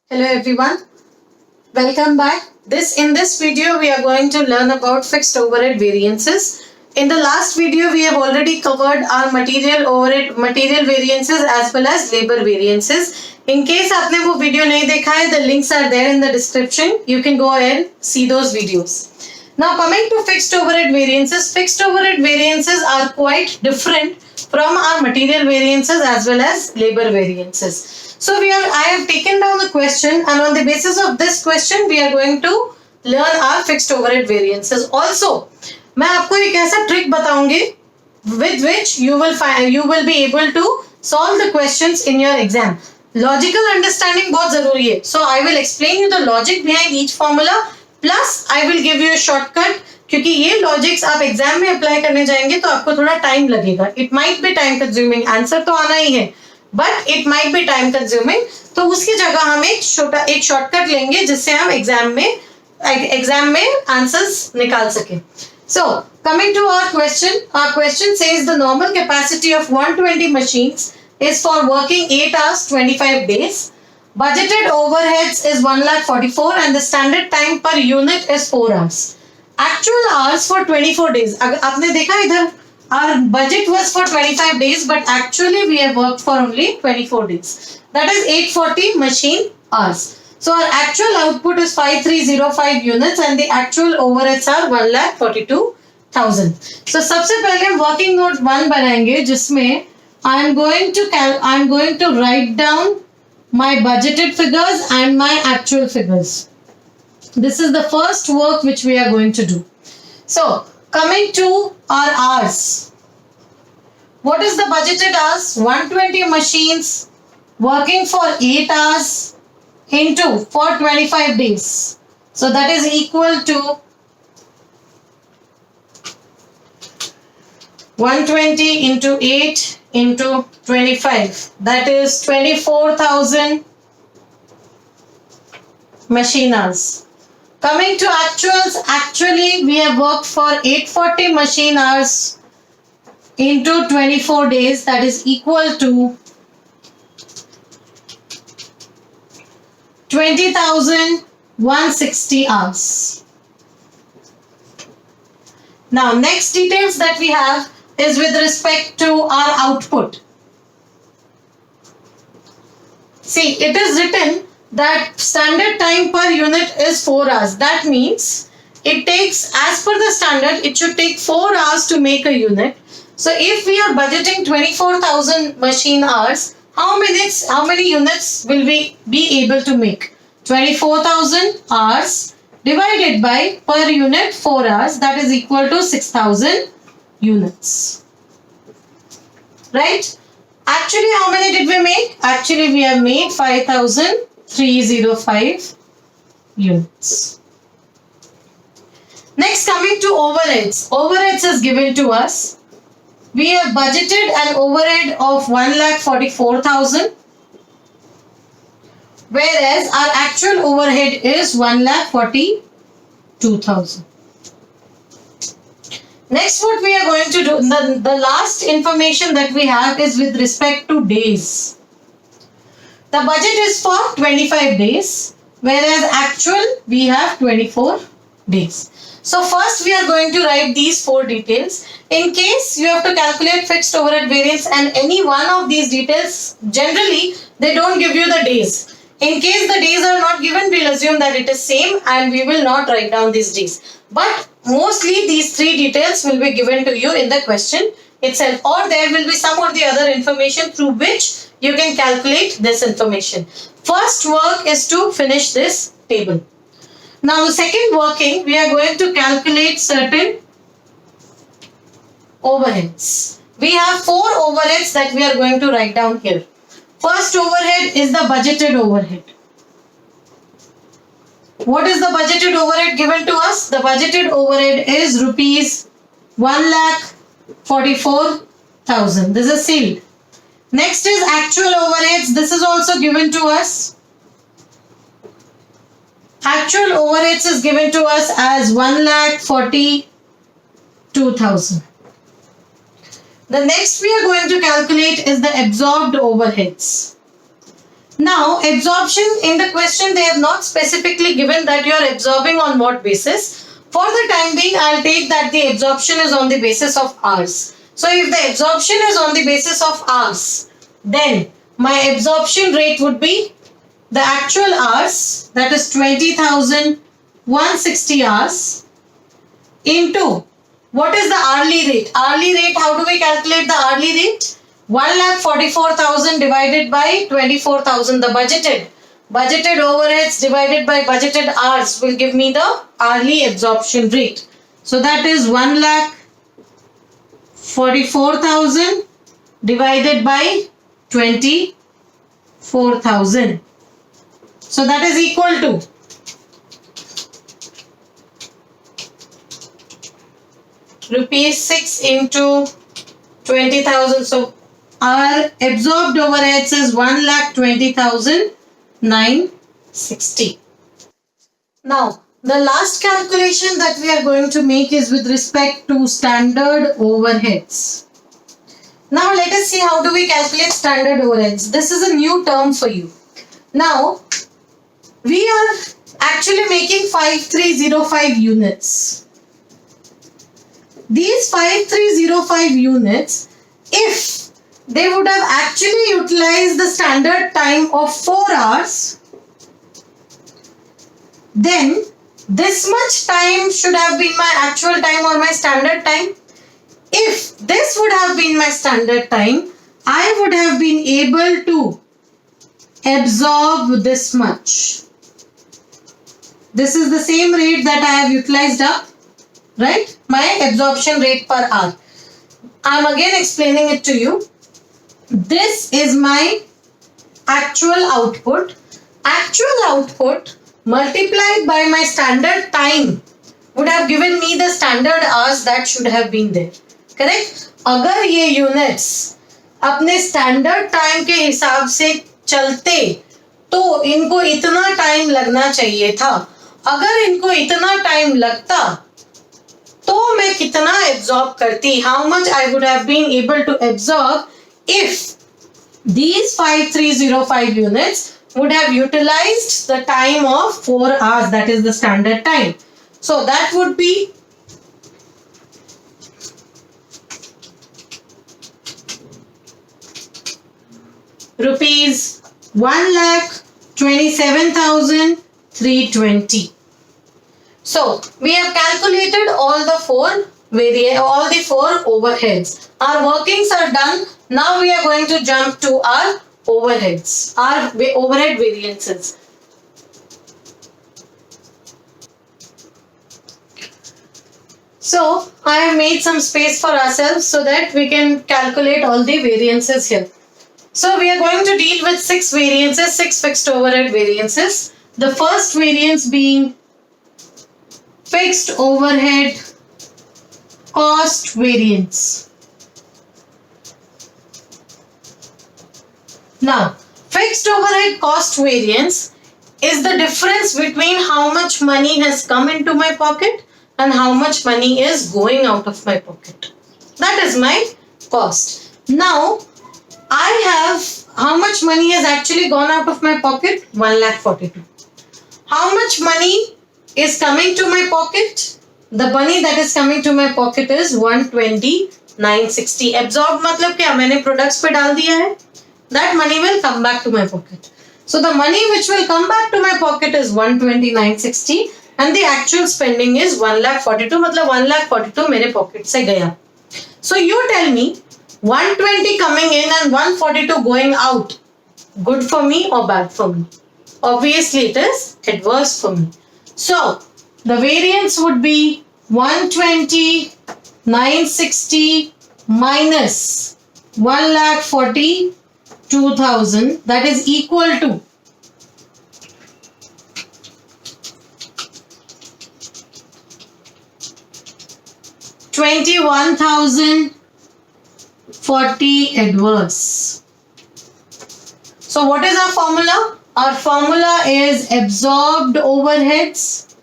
Hello everyone, welcome back. In this video we are going to learn about fixed overhead variances. In the last video we have already covered our material variances as well as labor variances. In case आपने वो video नहीं देखा है, the links are there in the description. You can go and see those videos. Now coming to fixed overhead variances are quite different from our material variances as well as labor variances. So I have taken down the question, and on the basis of this question we are going to learn our fixed overhead variances. Also, मैं आपको एक ऐसा trick बताऊंगी with which you will be able to solve the questions in your exam. Logical understanding बहुत जरूरी है. So I will explain you the logic behind each formula. Plus I will give you a shortcut. क्योंकि ये logics आप exam में apply करने जाएंगे तो आपको थोड़ा टाइम लगेगा. It might be time consuming, answer तो आना ही है but it might be time consuming. तो उसकी जगह हम एक शॉर्टकट लेंगे जिससे हम एग्जाम में आंसर्स निकाल सके. So coming to our question says the normal capacity of 120 machines is for working 8 hours 25 days. Budgeted overheads is 1,44,000 and the standard time per unit is 4 hours. Actual hours for 24 days. अगर आपने देखा इधर our budget was for 25 days but actually we have worked for only 24 days. That is 840 machine hours. So our actual output is 5305 units and the actual overheads are 1,42,000. So सबसे पहले हम working note 1 बनाएंगे जिसमें I am going to write down my budgeted figures and my actual figures. This is the first work which we are going to do. So, coming to our hours. What is the budgeted hours? 120 machines working for 8 hours into for 25 days. So, that is equal to 120 into 8 into 25. That is 24,000 machine hours. Coming to actuals, actually we have worked for 840 machine hours into 24 days, that is equal to 20,160 hours. Now next details that we have is with respect to our output. See, it is written that standard time per unit is 4 hours. That means it takes, as per the standard, it should take 4 hours to make a unit. So if we are budgeting 24,000 machine hours, how many units will we be able to make? 24,000 hours divided by per unit 4 hours, that is equal to 6,000 units. Right? Actually, how many did we make? Actually, we have made 5,305 units. Next, coming to overheads. Overheads is given to us. We have budgeted an overhead of 1,44,000, whereas our actual overhead is 1,42,000. Next, what we are going to do, the last information that we have is with respect to days. The budget is for 25 days, whereas actual we have 24 days. So first we are going to write these 4 details. In case you have to calculate fixed overhead variance and any one of these details, generally they don't give you the days. In case the days are not given, we'll assume that it is same and we will not write down these days. But mostly these 3 details will be given to you in the question itself, or there will be some or the other information through which you can calculate this information. First work is to finish this table. Now the second working, we are going to calculate certain overheads. We have 4 overheads that we are going to write down here. First overhead is the budgeted overhead. What is the budgeted overhead given to us? The budgeted overhead is rupees 1,44,000. This is sealed. Next is actual overheads. This is also given to us. Actual overheads is given to us as 1,42,000. The next we are going to calculate is the absorbed overheads. Now, absorption in the question, they have not specifically given that you are absorbing on what basis. For the time being, I'll take that the absorption is on the basis of hours. So, if the absorption is on the basis of hours, then my absorption rate would be the actual hours, that is 20,160 hours, into what is the hourly rate? Hourly rate, how do we calculate the hourly rate? 1,44,000 divided by 24,000, the budgeted overheads divided by budgeted hours will give me the hourly absorption rate. So that is 1,44,000 divided by 24,000. So that is equal to rupees 6 into 20,000. So our absorbed overheads is 1,20,960. Now, the last calculation that we are going to make is with respect to standard overheads. Now, let us see how do we calculate standard overheads. This is a new term for you. Now, we are actually making 5305 units. These 5305 units, if they would have actually utilized the standard time of 4 hours, then this much time should have been my actual time or my standard time. If this would have been my standard time, I would have been able to absorb this much. This is the same rate that I have utilized up, right? My absorption rate per hour. I am again explaining it to you. This is my actual output. Actual output multiplied by my standard time would have given me the standard hours that should have been there. Correct? अगर ये units अपने standard time के हिसाब से चलते तो इनको इतना टाइम लगना चाहिए था. अगर इनको इतना टाइम लगता तो मैं कितना absorb करती? How much I would have been able to absorb if these 5305 units would have utilized the time of 4 hours, that is the standard time. So that would be rupees 1,27,320. So we have calculated all the four overheads. Our workings are done. Now we are going to jump to our overheads, our overhead variances. So I have made some space for ourselves so that we can calculate all the variances here. So we are going to deal with 6 variances, 6 fixed overhead variances. The first variance being fixed overhead cost variance. Now, fixed overhead cost variance is the difference between how much money has come into my pocket and how much money is going out of my pocket. That is my cost. Now, I have how much money has actually gone out of my pocket? 1,42,000. How much money is coming to my pocket? The money that is coming to my pocket is 120,960. Absorbed मतलब क्या? मैंने products पे डाल दिया है. That money will come back to my pocket. So the money which will come back to my pocket is 120,960 and the actual spending is 1,42,000. मतलब 1,42,000 मेरे pocket से गया. So you tell me, 120 coming in and 142 going out, good for me or bad for me? Obviously it is adverse for me. So the variance would be 120,960 minus 1,42,000, that is equal to 21,040 adverse. So what is our formula? Our formula is absorbed overheads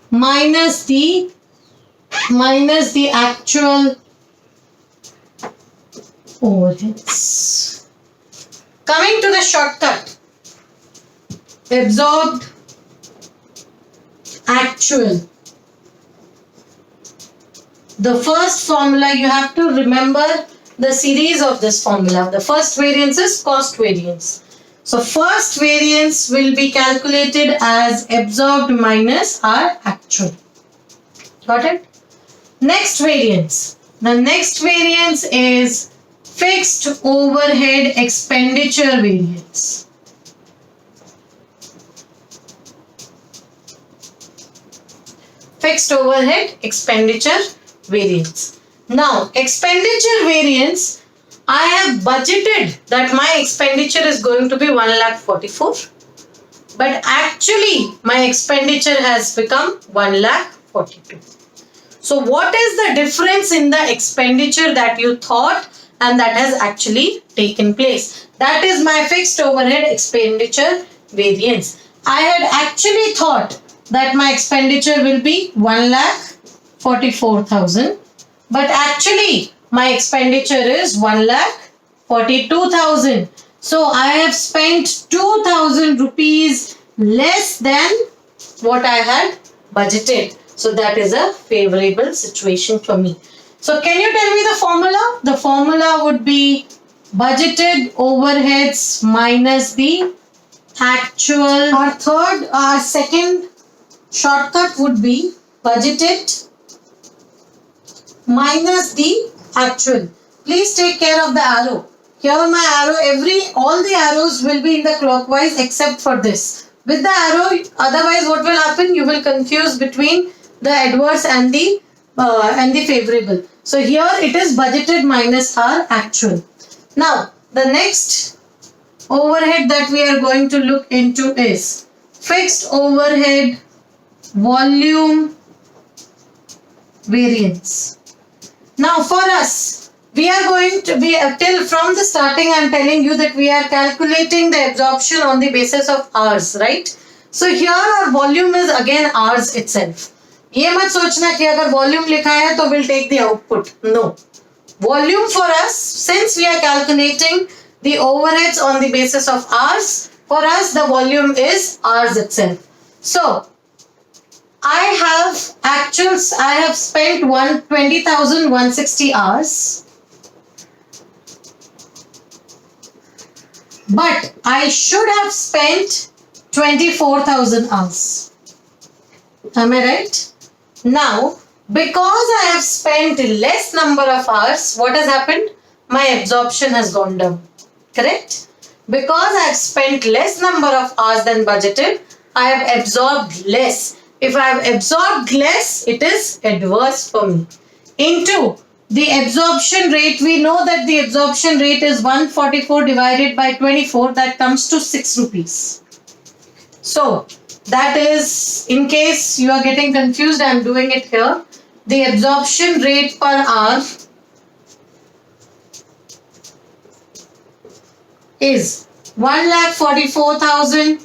minus the actual overheads. Coming to the shortcut, absorbed actual. The first formula, you have to remember the series of this formula. The first variance is cost variance. So first variance will be calculated as absorbed minus our actual. Got it? Next variance. The next variance is fixed overhead expenditure variance. Fixed overhead expenditure variance. Now, expenditure variance, I have budgeted that my expenditure is going to be 1,44,000, but actually my expenditure has become 1,42,000. So what is the difference in the expenditure that you thought and that has actually taken place? That is my fixed overhead expenditure variance. I had actually thought that my expenditure will be 1,44,000, but actually my expenditure is 1,42,000. So I have spent 2,000 rupees less than what I had budgeted. So that is a favorable situation for me. So can you tell me the formula? The formula would be budgeted overheads minus the actual. Our second shortcut would be budgeted minus the actual. Please take care of the arrow. Here my arrow, all the arrows will be in the clockwise except for this. With the arrow, otherwise what will happen? You will confuse between the adverse and the favorable. So here it is budgeted minus our actual. Now the next overhead that we are going to look into is fixed overhead volume variance. Now for us, we are going to be till from the starting I am telling you that we are calculating the absorption on the basis of hours, right? So here our volume is again hours itself. ये मत सोचना कि अगर volume लिखा है तो we'll take the output. No. Volume for us, since we are calculating the overheads on the basis of hours, for us the volume is hours itself. So I have spent 20,160 hours, but I should have spent 24,000 hours. Am I right? Now, because I have spent less number of hours, what has happened? My absorption has gone down. Correct? Because I have spent less number of hours than budgeted, I have absorbed less. If I have absorbed less, it is adverse for me. Into the absorption rate, we know that the absorption rate is 144 divided by 24, that comes to 6 rupees. So, that is, in case you are getting confused, I am doing it here. The absorption rate per hour is 1,44,000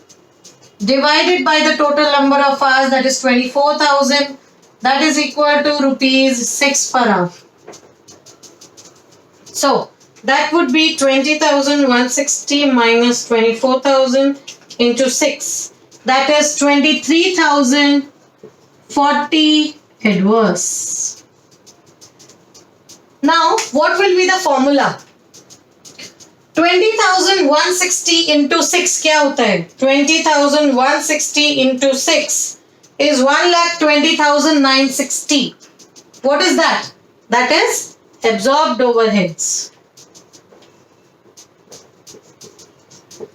divided by the total number of hours, that is 24,000. That is equal to rupees 6 per hour. So, that would be 20,160 minus 24,000 into 6. That is 23,040 adverse. Now, what will be the formula? 20,160 into 6 क्या होता है? 20,160 into 6 is 1,20,960. What is that? That is absorbed overheads.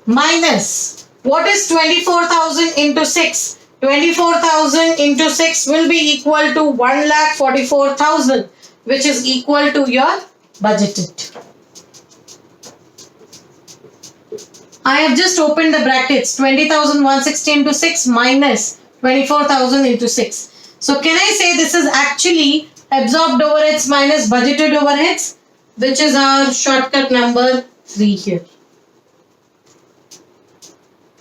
Minus, what is 24,000 into 6? 24,000 into 6 will be equal to 1,44,000, which is equal to your budgeted. I have just opened the brackets. 20,160 into 6 minus 24,000 into 6. So can I say this is actually absorbed overheads minus budgeted overheads, which is our shortcut number 3 here.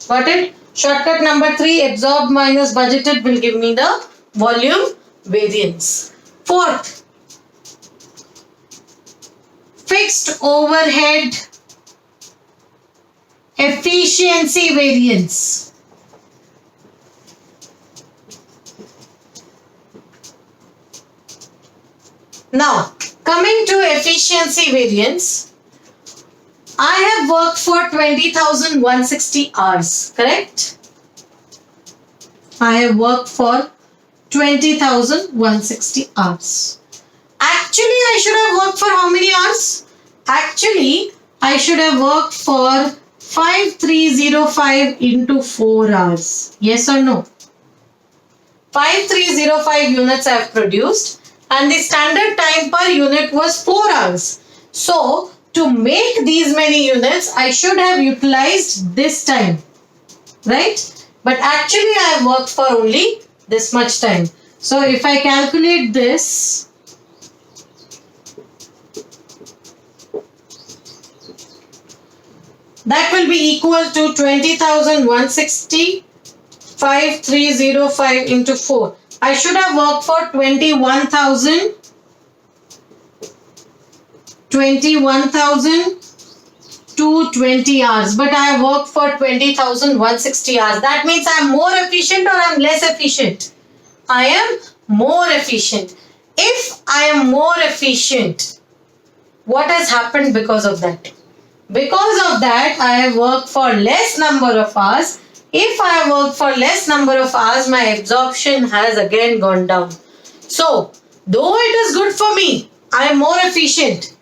Got it? Shortcut number 3, absorbed minus budgeted, will give me the volume variance. Fourth, fixed overhead efficiency variance. Now, coming to efficiency variance, I have worked for 20,160 hours, correct? I have worked for 20,160 hours. Actually, I should have worked for how many hours? Actually, I should have worked for 5305 into 4 hours. Yes or no? 5305 units I have produced and the standard time per unit was 4 hours. So, to make these many units, I should have utilized this time. Right? But actually, I have worked for only this much time. So, if I calculate this, that will be equal to 20,160, 5305 into 4. I should have worked for 21,220 hours, but I have worked for 20,160 hours. That means I am more efficient or I am less efficient? I am more efficient. If I am more efficient, what has happened because of that? Because of that, I have worked for less number of hours. If I have worked for less number of hours, my absorption has again gone down. So, though it is good for me, I am more efficient.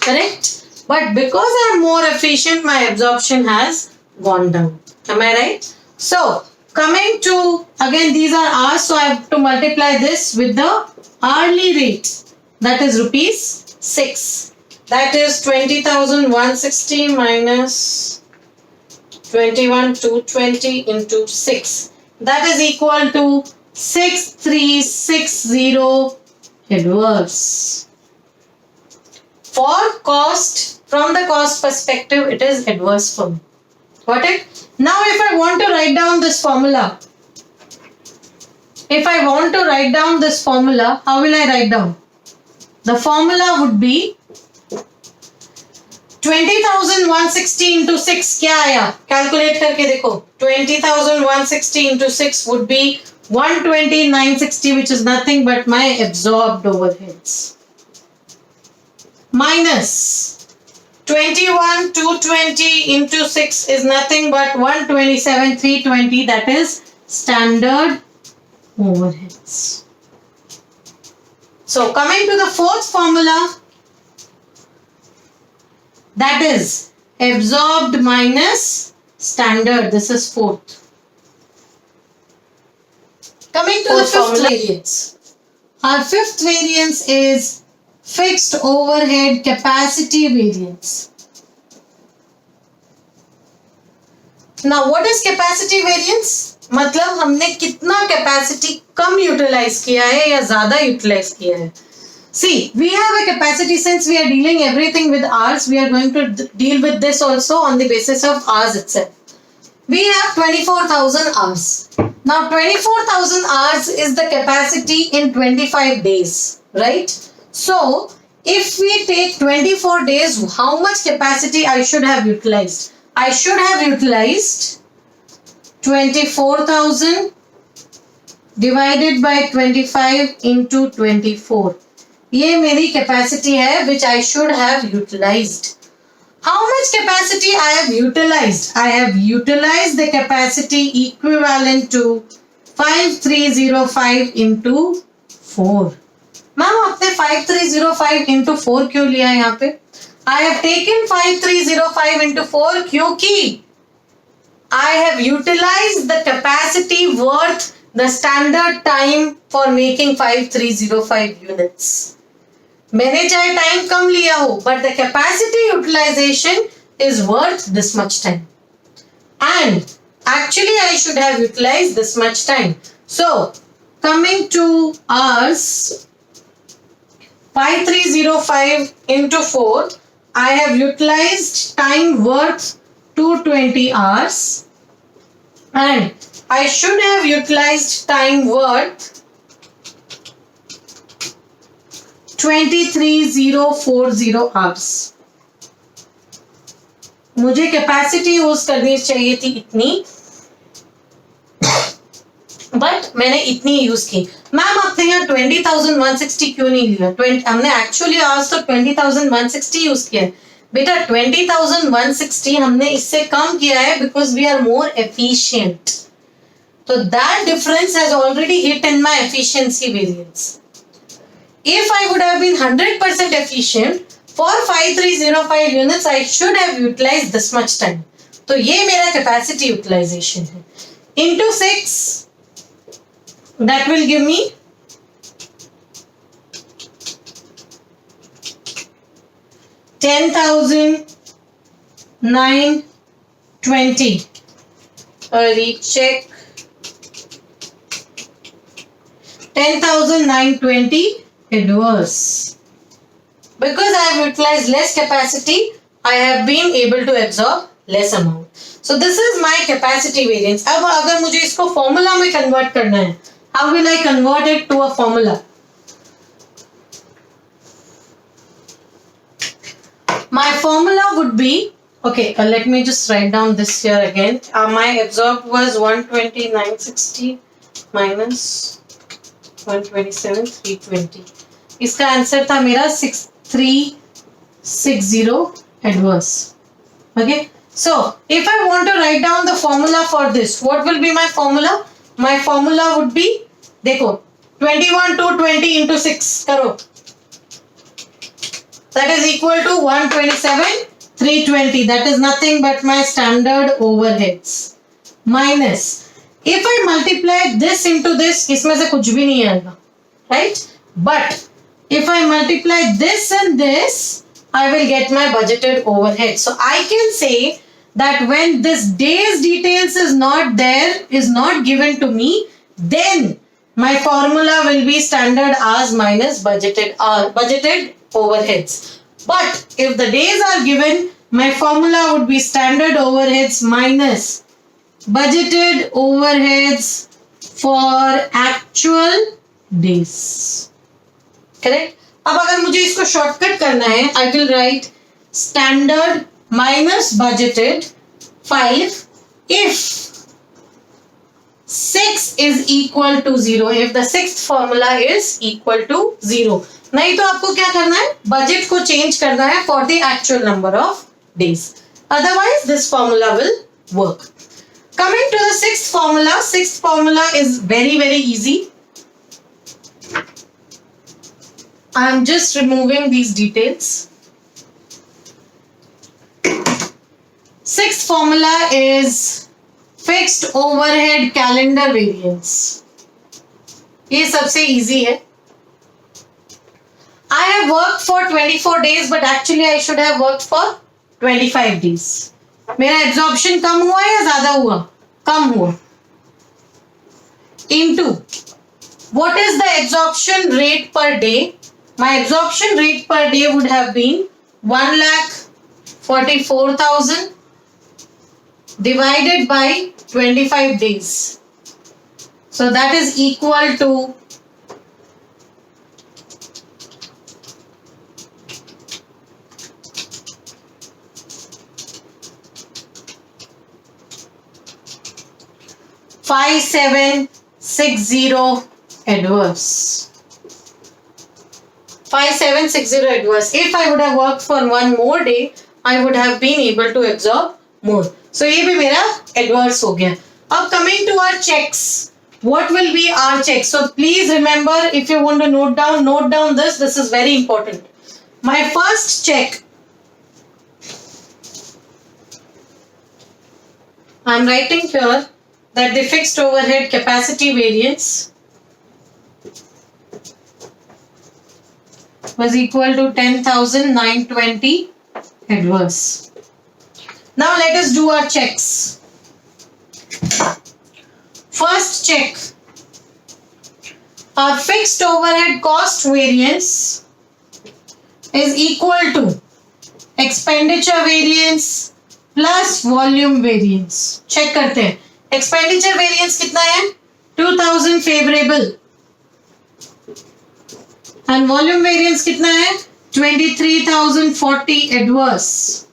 Correct? But because I am more efficient, my absorption has gone down. Am I right? So, coming to, again these are hours, so I have to multiply this with the hourly rate. That is rupees 6. That is 20,160 minus 21,220 into 6. That is equal to 6360 adverse. For cost, from the cost perspective, it is adverse for me. Got it? Now, if I want to write down this formula, how will I write down? The formula would be 20,160 into 6 क्या आया? Calculate करके देखो. 20,160 into 6 would be 120,960, which is nothing but my absorbed overheads. Minus 21,220 into 6 is nothing but 127,320, that is standard overheads. So coming to the fourth formula, that is absorbed minus standard. This is fourth. Coming to the fifth variance. Our fifth variance is fixed overhead capacity variance. Now what is capacity variance? मतलब हमने कितना capacity कम utilize किया है या ज़्यादा utilize किया है. See, we have a capacity, since we are dealing everything with hours, we are going to deal with this also on the basis of hours itself. We have 24,000 hours. Now 24,000 hours is the capacity in 25 days, right? So, if we take 24 days, how much capacity I should have utilized? I should have utilized 24,000 divided by 25 into 24. ये मेरी capacity है which I should have utilized. How much capacity I have utilized? I have utilized the capacity equivalent to 5305 into 4. Ma'am आपने 5305 into 4 क्यों लिया है यहाँ पे? I have taken 5305 into 4 क्योंकि I have utilized the capacity worth the standard time for making 5305 units. मैंने चाहे time कम लिया हो, but the capacity utilization is worth this much time. And actually I should have utilized this much time. So coming to hours, 5305 into 4, I have utilized time worth 220 hours and I should have utilized time worth 23,040 hours. मुझे capacity use करनी चाहिए थी इतनी, but मैंने इतनी use की। Ma'am आपने यहाँ 20,160 क्यों नहीं लिया? हमने एक्चुअली आज तो 20,160 यूज किया है बेटा। 20,160 हमने इससे कम किया है because we are more efficient. तो that difference has already hit in my efficiency variance. If I would have been 100% efficient for 5305 units, I should have utilized this much time. तो ये मेरा capacity utilization है. Into 6, that will give me 10,920. Recheck 10,920 adverse. Because I have utilized less capacity, I have been able to absorb less amount. So this is my capacity variance. अब अगर मुझे इसको formula में convert करना है, how will I convert it to a formula? My formula would be, okay, let me just write down this here again. My absorbed was 12960 minus 127 320. इसका answer था मेरा 6360 adverse. Okay, so if I want to write down the formula for this, what will be my formula? My formula would be, देखो 21,220 into 6 करो, that is equal to 127,320. That is nothing but my standard overheads. Minus, if I multiply this into this, इसमें से कुछ भी नहीं आएगा, right? But if I multiply this and this, I will get my budgeted overhead. So I can say that when this day's details is not there, is not given to me, then my formula will be standard hours minus budgeted overheads. But if the days are given, my formula would be standard overheads minus budgeted overheads for actual days. Correct? अब अगर मुझे इसको shortcut करना है, I will write standard minus budgeted 5 if 6 is equal to 0. If the sixth formula is equal to 0. नहीं तो आपको क्या करना है, बजट को चेंज करना है for the actual number of days. Otherwise, this formula will work. Coming to the sixth formula is very, very easy. I am just removing these details. Sixth formula is fixed overhead calendar variance. ये सबसे easy है. I have worked for 24 days, but actually I should have worked for 25 days. मेरा absorption कम हुआ या ज़्यादा हुआ? कम हुआ. Into what is the absorption rate per day? My absorption rate per day would have been 1,44,000 divided by 25 days. So that is equal to 5,760 adverse. 5,760 adverse. If I would have worked for one more day, I would have been able to absorb more. So ये भी मेरा adverse हो गया. अब coming to our checks. What will be our checks? So please remember, if you want to note down this. This is very important. My first check, I am writing here that the fixed overhead capacity variance was equal to 10,920 adverse. Now let us do our checks. First check. Our fixed overhead cost variance is equal to expenditure variance plus volume variance. Check करते हैं. Expenditure variance कितना है? 2,000 favorable. And volume variance कितना है? 23,040 adverse.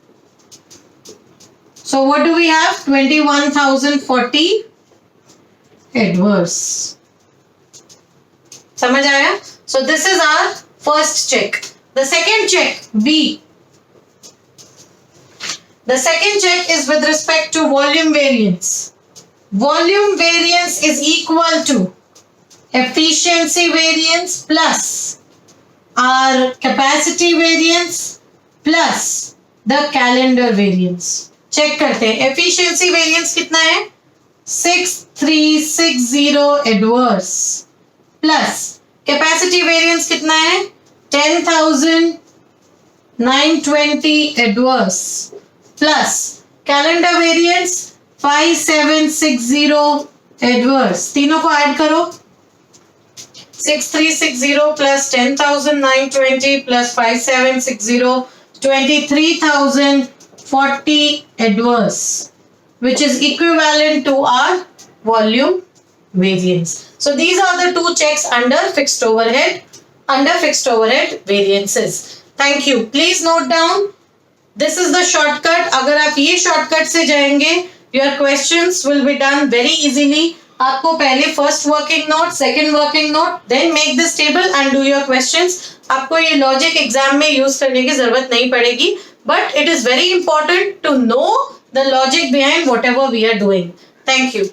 So what do we have? 21,040 adverse. समझ आया? So this is our first check. The second check, B. The second check is with respect to volume variance. Volume variance is equal to efficiency variance plus our capacity variance plus the calendar variance. Check करते हैं. efficiency variance कितना है? 6360 adverse plus capacity variance कितना है? 10,920 adverse plus calendar variance 5760 adverse. तीनों को add करो. 6360 plus 10,920 plus 5760, 23,040 adverse, which is equivalent to our volume variance. So these are the two checks under fixed overhead variances. Thank you. Please note down. This is the shortcut. अगर आप ये shortcut से जाएंगे, your questions will be done very easily. आपको पहले first working note, second working note, then make this table and do your questions. आपको ये logic exam में use करने की जरूरत नहीं पड़ेगी, but it is very important to know the logic behind whatever we are doing. Thank you.